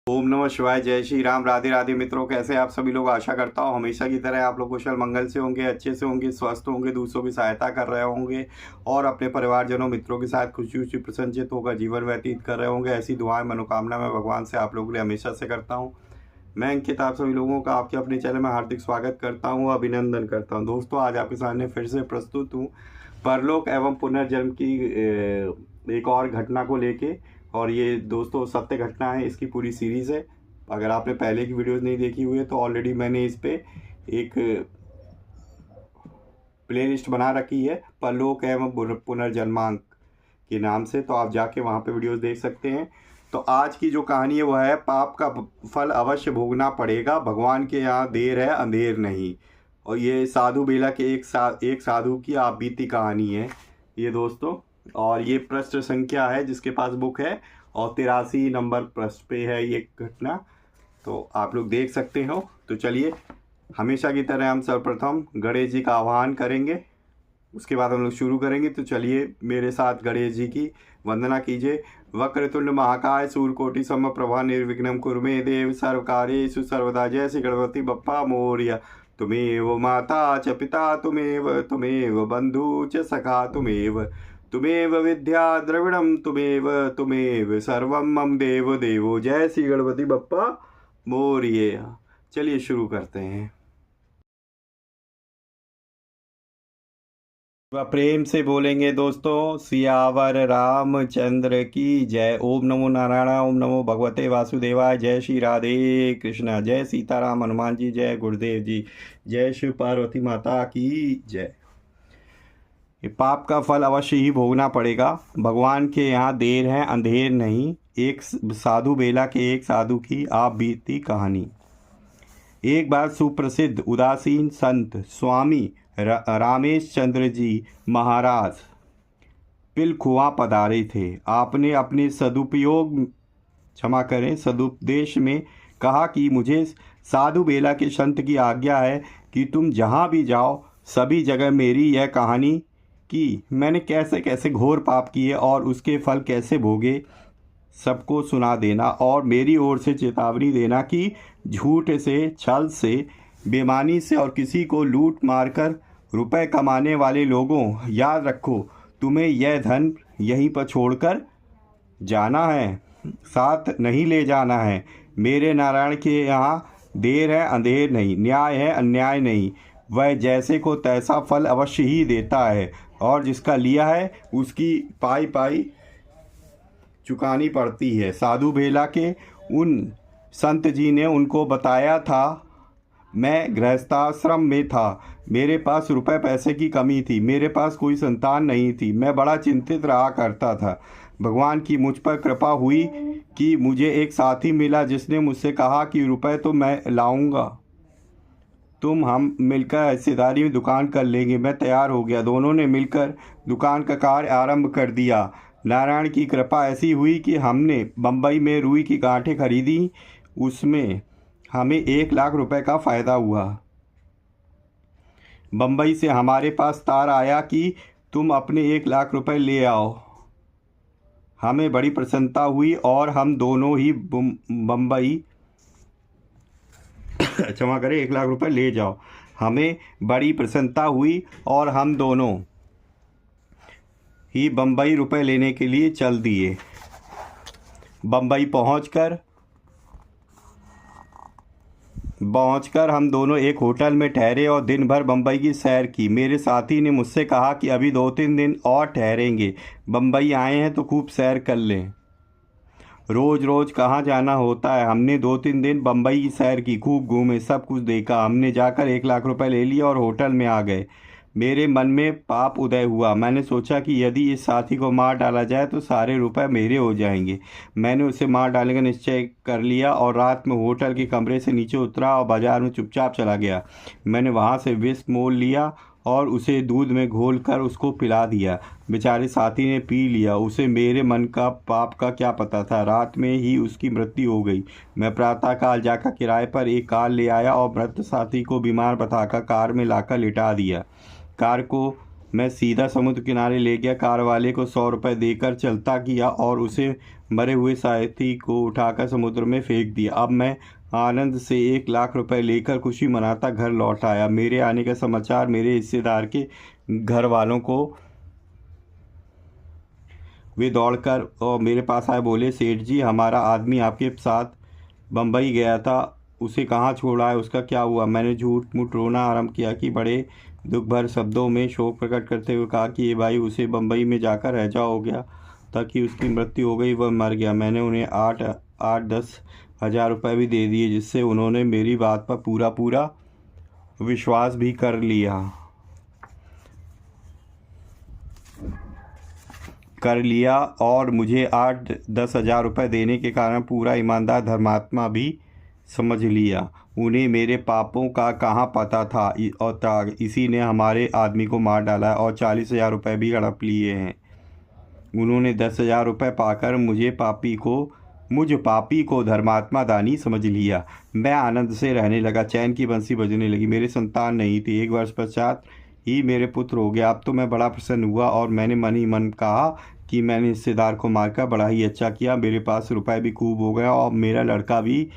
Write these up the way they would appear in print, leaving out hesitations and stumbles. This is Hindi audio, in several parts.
ओम नमः शिवाय। जय श्री राम। राधे राधे मित्रों, कैसे आप सभी लोग। आशा करता हूँ हमेशा की तरह आप लोग कुशल मंगल से होंगे, अच्छे से होंगे, स्वस्थ होंगे, दूसरों की सहायता कर रहे होंगे और अपने परिवारजनों मित्रों के साथ खुशी खुशी प्रसन्नचित होकर जीवन व्यतीत कर रहे होंगे। ऐसी दुआएं मनोकामना मैं भगवान से आप लोगों के लिए हमेशा से करता हूँ। मैं अंकित आप सभी लोगों का आपके अपने चैनल में हार्दिक स्वागत करता हूँ, अभिनंदन करता हूँ। दोस्तों, आज आपके सामने फिर से प्रस्तुत हूँ परलोक एवं पुनर्जन्म की एक और घटना को लेके। और ये दोस्तों सत्य घटना है, इसकी पूरी सीरीज़ है। अगर आपने पहले की वीडियोस नहीं देखी हुई है तो ऑलरेडी मैंने इस पे एक प्लेलिस्ट बना रखी है परलोक एवं पुनर्जन्मांक के नाम से, तो आप जाके वहाँ पे वीडियोस देख सकते हैं। तो आज की जो कहानी है वह है पाप का फल अवश्य भोगना पड़ेगा, भगवान के यहाँ देर है अंधेर नहीं। और ये साधु बेला के एक साधु की आप बीती कहानी है ये दोस्तों। और ये पृष्ठ संख्या है जिसके पास बुक है और 83 नंबर पृष्ठ पे है ये घटना, तो आप लोग देख सकते हो। तो चलिए, हमेशा की तरह हम सर्वप्रथम गणेश जी का आह्वान करेंगे, उसके बाद हम लोग शुरू करेंगे। तो चलिए मेरे साथ गणेश जी की वंदना कीजिए। वक्रतुंड महाकाय सूर्यकोटि समप्रभा निर्विघ्नं कुरु मे देव सर्वकार्येषु सर्वदा। जय श्री गणपति बप्पा मोरया। तुमेव माता च पिता तुमेव बंधु च सखा तुमेव विद्या द्रविणम तुमेव सर्वम मम देव देवो। जय श्री गणपति बप्पा मोरया। चलिए शुरू करते हैं। प्रेम से बोलेंगे दोस्तों, सियावर रामचंद्र की जय। ओम नमो नारायण, ओम नमो भगवते वासुदेवाय। जय श्री राधे कृष्णा। जय सीताराम हनुमान जी, जय गुरुदेव जी, जय शिव पार्वती माता की जय। ये पाप का फल अवश्य ही भोगना पड़ेगा, भगवान के यहाँ देर है अंधेर नहीं। एक साधु बेला के एक साधु की आप बीती कहानी। एक बार सुप्रसिद्ध उदासीन संत स्वामी रामेश चंद्र जी महाराज पिलखुआ पधारे थे। आपने अपने सदुपदेश में कहा कि मुझे साधु बेला के संत की आज्ञा है कि तुम जहाँ भी जाओ सभी जगह मेरी यह कहानी कि मैंने कैसे कैसे घोर पाप किए और उसके फल कैसे भोगे सबको सुना देना, और मेरी ओर से चेतावनी देना कि झूठ से, छल से, बेईमानी से और किसी को लूट मारकर रुपए कमाने वाले लोगों, याद रखो तुम्हें यह धन यहीं पर छोड़कर जाना है, साथ नहीं ले जाना है। मेरे नारायण के यहाँ देर है अंधेर नहीं, न्याय है अन्याय नहीं। वह जैसे को तैसा फल अवश्य ही देता है और जिसका लिया है उसकी पाई पाई चुकानी पड़ती है। साधु बेला के उन संत जी ने उनको बताया था, मैं गृहस्थाश्रम में था, मेरे पास रुपए पैसे की कमी थी, मेरे पास कोई संतान नहीं थी, मैं बड़ा चिंतित रहा करता था। भगवान की मुझ पर कृपा हुई कि मुझे एक साथी मिला जिसने मुझसे कहा कि रुपए तो मैं लाऊंगा, हम मिलकर हिस्सेदारी में दुकान कर लेंगे। मैं तैयार हो गया, दोनों ने मिलकर दुकान का कार्य आरंभ कर दिया। नारायण की कृपा ऐसी हुई कि हमने बम्बई में रुई की गांठें खरीदी, उसमें हमें 1 लाख रुपए का फ़ायदा हुआ। बम्बई से हमारे पास तार आया कि तुम अपने 1 लाख रुपए ले आओ। हमें बड़ी प्रसन्नता हुई और हम दोनों ही बम्बई क्षमा करें 1 लाख रुपए ले जाओ। हमें बड़ी प्रसन्नता हुई और हम दोनों ही बम्बई रुपए लेने के लिए चल दिए। बम्बई पहुंचकर हम दोनों एक होटल में ठहरे और दिन भर बम्बई की सैर की। मेरे साथी ने मुझसे कहा कि अभी 2-3 दिन और ठहरेंगे, बम्बई आए हैं तो खूब सैर कर लें। रोज़ रोज़ कहाँ जाना होता है। हमने 2-3 दिन बम्बई की सैर की, खूब घूमे, सब कुछ देखा। हमने जाकर 1 लाख रुपए ले लिए और होटल में आ गए। मेरे मन में पाप उदय हुआ। मैंने सोचा कि यदि इस साथी को मार डाला जाए तो सारे रुपए मेरे हो जाएंगे। मैंने उसे मार डालने का निश्चय कर लिया और रात में होटल के कमरे से नीचे उतरा और बाज़ार में चुपचाप चला गया। मैंने वहाँ से विष मोल लिया और उसे दूध में घोल कर उसको पिला दिया। बेचारे साथी ने पी लिया। उसे मेरे मन का पाप का क्या पता था। रात में ही उसकी मृत्यु हो गई। मैं प्रातःकाल जाकर किराए पर एक कार ले आया और मृत साथी को बीमार बताकर कार में लाकर लिटा दिया। कार को मैं सीधा समुद्र किनारे ले गया। कार वाले को 100 रुपये देकर चलता किया और उसे मरे हुए साथी को उठाकर समुद्र में फेंक दिया। अब मैं आनंद से 1 लाख रुपए लेकर खुशी मनाता घर लौट आया। मेरे आने का समाचार मेरे हिस्सेदार के घर वालों को, वे दौड़कर और मेरे पास आए, बोले, सेठ जी, हमारा आदमी आपके साथ बम्बई गया था, उसे कहाँ छोड़ा है, उसका क्या हुआ? मैंने झूठ मूठ रोना आरंभ किया कि बड़े दुख भर शब्दों में शोक प्रकट करते हुए कहा कि ये भाई, उसे बम्बई में जाकर हैजा हो गया था कि उसकी मृत्यु हो गई, वह मर गया। मैंने उन्हें 8-10 हज़ार रुपये भी दे दिए, जिससे उन्होंने मेरी बात पर पूरा विश्वास भी कर लिया और मुझे 8-10 हज़ार रुपये देने के कारण पूरा ईमानदार धर्मात्मा भी समझ लिया। उन्हें मेरे पापों का कहाँ पता था और इसी ने हमारे आदमी को मार डाला और 40,000 रुपये भी हड़प लिए हैं। उन्होंने 10,000 रुपये पाकर मुझ पापी को धर्मात्मा दानी समझ लिया। मैं आनंद से रहने लगा, चैन की बंसी बजने लगी। मेरी संतान नहीं थी, 1 वर्ष पश्चात ही मेरे पुत्र हो गया। अब तो मैं बड़ा प्रसन्न हुआ और मैंने मन ही मन कहा कि मैंने हिस्सेदार को मारकर बड़ा ही अच्छा किया। मेरे पास रुपए भी खूब हो गया और मेरा लड़का भी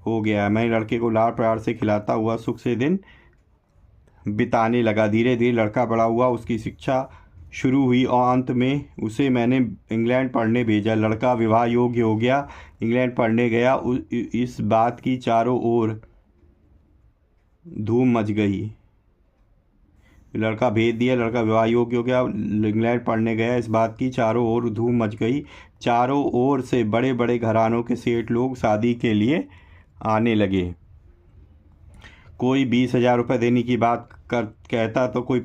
हो गया। मैं लड़के को लाड़ प्यार से खिलाता हुआ सुख से दिन बिताने लगा। धीरे धीरे लड़का बड़ा हुआ, उसकी शिक्षा शुरू हुई और अंत में उसे मैंने इंग्लैंड पढ़ने भेजा। लड़का विवाह योग्य हो गया, इंग्लैंड पढ़ने गया। इस बात की चारों ओर धूम मच गई। लड़का भेज दिया, लड़का विवाह योग्य हो गया, इंग्लैंड पढ़ने गया। इस बात की चारों ओर धूम मच गई। चारों ओर से बड़े बड़े घरानों के सेठ लोग शादी के लिए आने लगे। कोई 20,000 रुपये देने की बात कहता तो कोई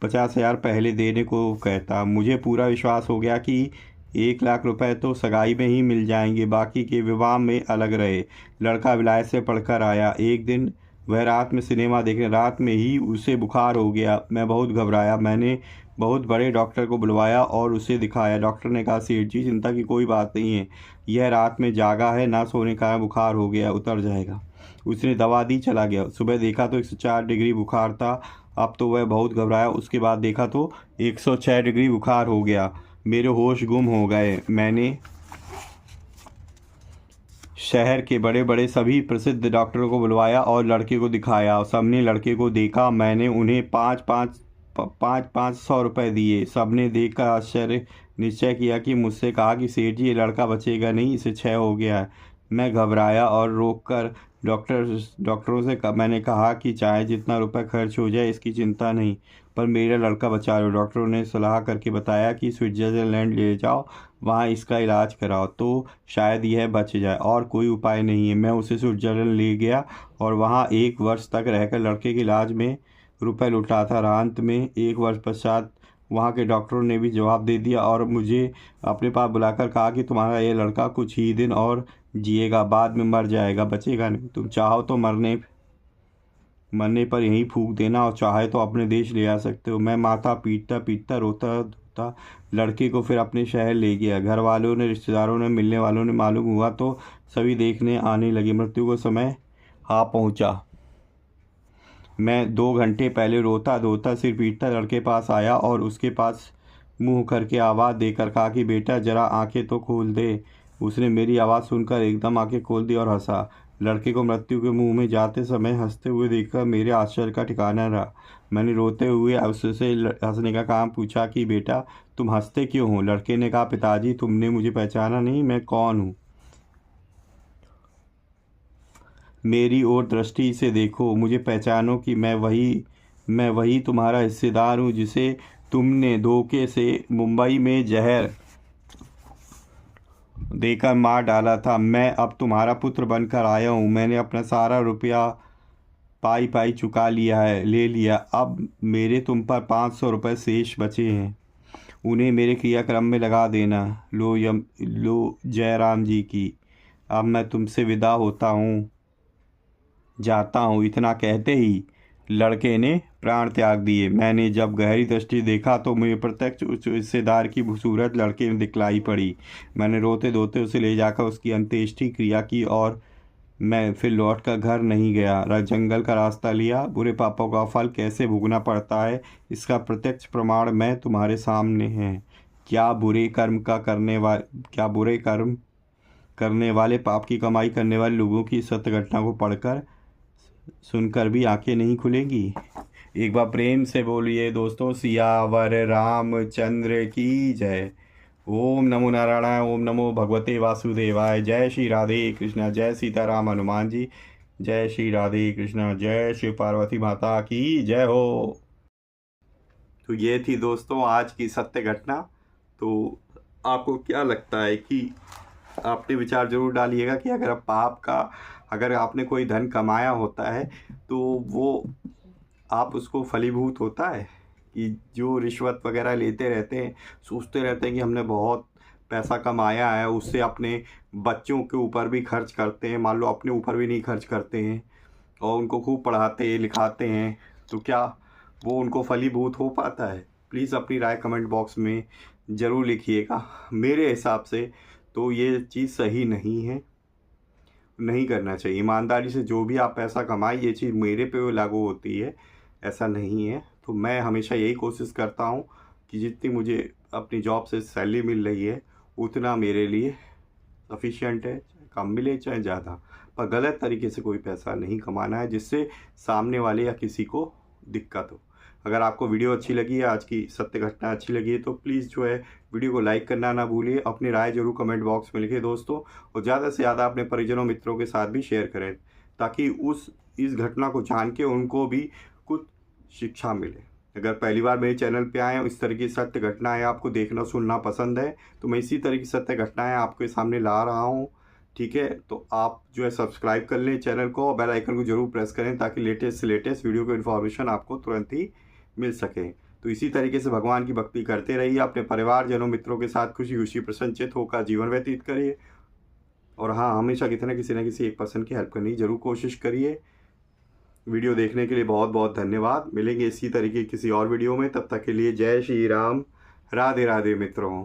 50,000 पहले देने को कहता। मुझे पूरा विश्वास हो गया कि 1 लाख रुपए तो सगाई में ही मिल जाएंगे, बाकी के विवाह में अलग रहे। लड़का विलायत से पढ़कर आया। एक दिन वह रात में सिनेमा देखने, रात में ही उसे बुखार हो गया। मैं बहुत घबराया। मैंने बहुत बड़े डॉक्टर को बुलवाया और उसे दिखाया। डॉक्टर ने कहा, सेठ जी, चिंता की कोई बात नहीं है, यह रात में जागा है, ना सोने का बुखार हो गया, उतर जाएगा। उसने दवा दी, चला गया। सुबह देखा तो 104 डिग्री बुखार था। अब तो वह बहुत घबराया। उसके बाद देखा तो 106 डिग्री बुखार हो गया। मेरे होश गुम हो गए। मैंने शहर के बड़े बड़े सभी प्रसिद्ध डॉक्टरों को बुलवाया और लड़के को दिखाया। सबने लड़के को देखा। मैंने उन्हें 500 रुपये दिए। सबने देखकर आश्चर्य निश्चय किया कि मुझसे कहा कि सेठ जी, ये लड़का बचेगा नहीं, इसे 6 हो गया है। मैं घबराया और रोककर डॉक्टरों से मैंने कहा कि चाहे जितना रुपये खर्च हो जाए, इसकी चिंता नहीं, पर मेरा लड़का बचा लो। डॉक्टरों ने सलाह करके बताया कि स्विट्ज़रलैंड ले जाओ, वहाँ इसका इलाज कराओ तो शायद यह बच जाए, और कोई उपाय नहीं है। मैं उसे स्विट्ज़रलैंड ले गया और वहाँ 1 वर्ष तक रहकर लड़के के इलाज में रुपए लुटाता रहा। अंत में 1 वर्ष पश्चात वहाँ के डॉक्टरों ने भी जवाब दे दिया और मुझे अपने पास बुलाकर कहा कि तुम्हारा ये लड़का कुछ ही दिन और जिएगा, बाद में मर जाएगा, बचेगा नहीं। तुम चाहो तो मरने पर यहीं फूंक देना और चाहे तो अपने देश ले आ सकते हो। मैं माथा पीटता रोता धोता लड़के को फिर अपने शहर ले गया। घर वालों ने, रिश्तेदारों ने, मिलने वालों ने मालूम हुआ तो सभी देखने आने लगे। मृत्यु को समय आ पहुंचा। मैं 2 घंटे पहले रोता धोता सिर पीटता लड़के पास आया और उसके पास मुंह करके आवाज़ देकर कहा कि बेटा, जरा आंखें तो खोल दे। उसने मेरी आवाज़ सुनकर एकदम आंखें खोल दी और हंसा। लड़के को मृत्यु के मुंह में जाते समय हंसते हुए देखकर मेरे आश्चर्य का ठिकाना रहा। मैंने रोते हुए उससे हंसने का काम पूछा कि बेटा, तुम हंसते क्यों हो? लड़के ने कहा, पिताजी, तुमने मुझे पहचाना नहीं, मैं कौन हूँ? मेरी ओर दृष्टि से देखो, मुझे पहचानो कि मैं वही तुम्हारा हिस्सेदार हूँ जिसे तुमने धोखे से मुंबई में जहर देकर मार डाला था। मैं अब तुम्हारा पुत्र बनकर आया हूँ। मैंने अपना सारा रुपया पाई चुका ले लिया। अब मेरे तुम पर 500 रुपये शेष बचे हैं, उन्हें मेरे क्रियाक्रम में लगा देना। लो जयराम जी की, अब मैं तुमसे विदा जाता हूँ। इतना कहते ही लड़के ने प्राण त्याग दिए। मैंने जब गहरी दृष्टि देखा तो मुझे प्रत्यक्ष उस हिस्सेदार की सूरत लड़के में दिखलाई पड़ी। मैंने रोते धोते उसे ले जाकर उसकी अंत्येष्टि क्रिया की और मैं फिर लौट कर घर नहीं गया, जंगल का रास्ता लिया। बुरे पापों का फल कैसे भोगना पड़ता है, इसका प्रत्यक्ष प्रमाण मैं तुम्हारे सामने है। क्या बुरे कर्म करने वाले, पाप की कमाई करने वाले लोगों की सत्य घटना को पढ़कर सुनकर भी आंखें नहीं खुलेंगी? एक बार प्रेम से बोलिए दोस्तों, सियावर रामचंद्र की जय। ओम नमो नारायण, ओम नमो भगवते वासुदेवाय। जय श्री राधे कृष्णा, जय सीताराम हनुमान जी, जय श्री राधे कृष्णा, जय शिव पार्वती माता की जय हो। तो ये थी दोस्तों आज की सत्य घटना। तो आपको क्या लगता है कि आपने विचार जरूर डालिएगा कि अगर आपने कोई धन कमाया होता है तो वो आप उसको फलीभूत होता है कि जो रिश्वत वगैरह लेते रहते हैं, सोचते रहते हैं कि हमने बहुत पैसा कमाया है, उससे अपने बच्चों के ऊपर भी खर्च करते हैं, मान लो अपने ऊपर भी नहीं खर्च करते हैं और उनको खूब पढ़ाते लिखाते हैं, तो क्या वो उनको फलीभूत हो पाता है? प्लीज़ अपनी राय कमेंट बॉक्स में ज़रूर लिखिएगा। मेरे हिसाब से तो ये चीज़ सही नहीं है, नहीं करना चाहिए। ईमानदारी से जो भी आप पैसा कमाए, ये चीज़ मेरे पे लागू होती है ऐसा नहीं है। तो मैं हमेशा यही कोशिश करता हूँ कि जितनी मुझे अपनी जॉब से सैलरी मिल रही है उतना मेरे लिए सफिशिएंट है, चाहे कम मिले चाहे ज़्यादा, पर गलत तरीके से कोई पैसा नहीं कमाना है जिससे सामने वाले या किसी को दिक्कत हो। अगर आपको वीडियो अच्छी लगी है, आज की सत्य घटना अच्छी लगी है, तो प्लीज़ जो है वीडियो को लाइक करना ना भूलिए। अपनी राय जरूर कमेंट बॉक्स में लिखिए दोस्तों, और ज़्यादा से ज़्यादा अपने परिजनों मित्रों के साथ भी शेयर करें ताकि इस घटना को जान के उनको भी कुछ शिक्षा मिले। अगर पहली बार मेरे चैनल पे आए, इस तरह की सत्य घटनाएं आपको देखना सुनना पसंद है, तो मैं इसी तरह की सत्य घटनाएं आपके सामने ला रहा हूँ। ठीक है, तो आप जो है सब्सक्राइब कर लें चैनल को और बेल आइकन को जरूर प्रेस करें ताकि लेटेस्ट से लेटेस्ट वीडियो की इन्फॉर्मेशन आपको तुरंत ही मिल सके। तो इसी तरीके से भगवान की भक्ति करते रहिए, अपने परिवारजनों मित्रों के साथ खुशी खुशी प्रसन्नचित होकर जीवन व्यतीत करिए। और हाँ, हमेशा किसी न किसी एक पर्सन की हेल्प करने की जरूर कोशिश करिए। वीडियो देखने के लिए बहुत बहुत धन्यवाद। मिलेंगे इसी तरीके किसी और वीडियो में, तब तक के लिए जय श्री राम, राधे राधे मित्रों।